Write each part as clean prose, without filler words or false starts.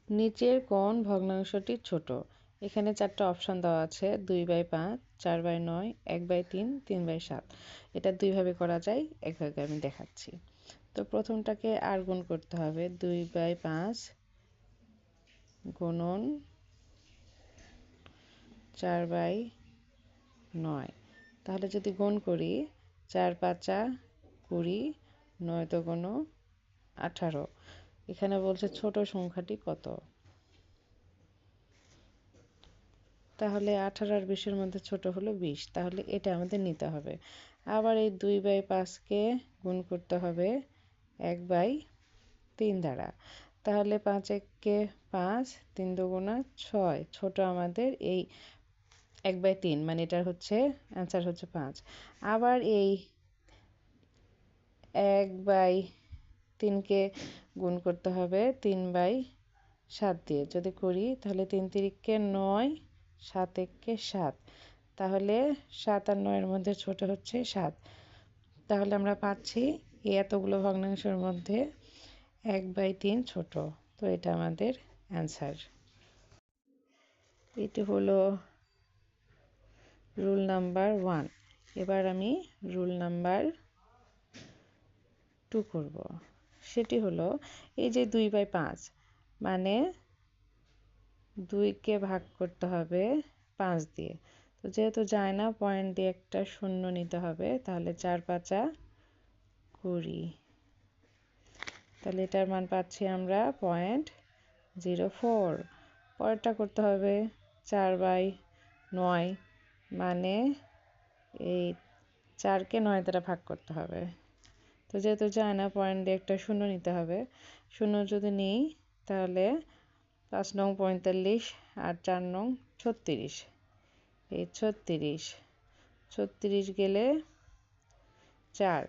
নিচের কোন ভগ্নাংশটি ছোট? এখানে 4টা অপশন দেওয়া আছে 2/5, 4/9, 1/3, 3/7। এটা দুইভাবে করা যায়, একভাবে আমি দেখাচ্ছি। তো প্রথমটাকে আর গুণ করতে হবে 2/5 গুণন 4/9। তাহলে যদি গুণ করি 4×5 20, 9 × 18। এখানে বলছে ছোট সংখ্যাটি কত? তাহলে 18 আর 20-এর মধ্যে ছোট হলো 20, তাহলে এটা আমাদের নিতে হবে। আবার এই 2/5-কে গুণ করতে হবে 1/3 দ্বারা। তাহলে 5×1 5, 3×2 6। ছোট আমাদের এই 1/3, মানে এটার হচ্ছে অ্যান্সার হচ্ছে 5। আবার এই 1/3-কে গুণ করতে হবে 3/7 দিয়ে। যদি করি তাহলে 3×3 = 9, 7×1 = 7। তাহলে 7 আর 9-এর মধ্যে ছোট হচ্ছে 7। তাহলে আমরা পাচ্ছি এই এতগুলো ভগ্নাংশের মধ্যে 1/3 ছোট। তো এটা আমাদের অ্যান্সার। এটি হলো রুল নাম্বার 1। এবার আমি রুল নাম্বার 2 করব। সেটি হলো এই যে 2/5, মানে 2-কে ভাগ করতে হবে 5 দিয়ে। তো যেহেতু যায় না, পয়েন্ট দিয়ে একটা শূন্য নিতে হবে। তাহলে 4×5 = 20। তাহলে এটার মান পাচ্ছি আমরা 0.04। পরেরটা করতে হবে 4/9, মানে এই 4-কে 9 দ্বারা ভাগ করতে হবে। তো যেহেতু যায় না, পয়েন্ট দিয়ে একটা শূন্য নিতে হবে। শূন্য যদি নিই তাহলে 5 নং 45 আর 4 নং 36। এই 36 গেলে 4,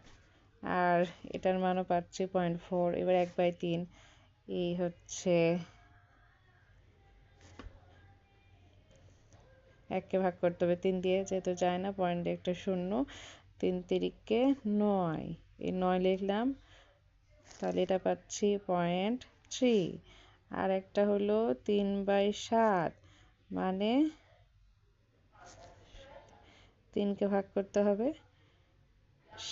আর এটার মানও পাচ্ছি 0.4। এবার 1/3, এই হচ্ছে 1-কে ভাগ করতে হবে 3 দিয়ে, যেহেতু যায় না, পয়েন্ট দিয়ে একটা শূন্য। 3×3 = 9, এই 9 লিখলাম। তাহলে এটা পাচ্ছি 0.3। আর একটা হলো 3/7, মানে 3-কে ভাগ করতে হবে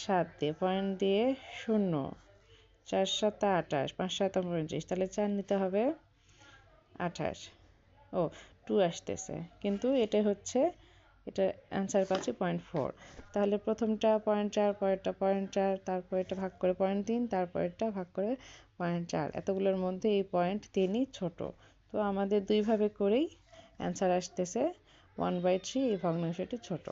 7 দিয়ে, পয়েন্ট দিয়ে শূন্য। 4×7 = 28, 5×7 = 29। তাহলে 4 নিতে হবে 28। 2 আসতেছে, কিন্তু এটা হচ্ছে, এটা অ্যান্সার পাচ্ছি 0.4। তাহলে প্রথমটা 0.4, পরেরটা 0.4, তারপরেরটা ভাগ করে 0.3, তারপরেরটা ভাগ করে 0.4। এতগুলোর মধ্যে এই 0.3-ই ছোট। তো আমাদের দুইভাবে করেই অ্যান্সার আসতেছে 1/3, এই ভগ্নাংশটি ছোট।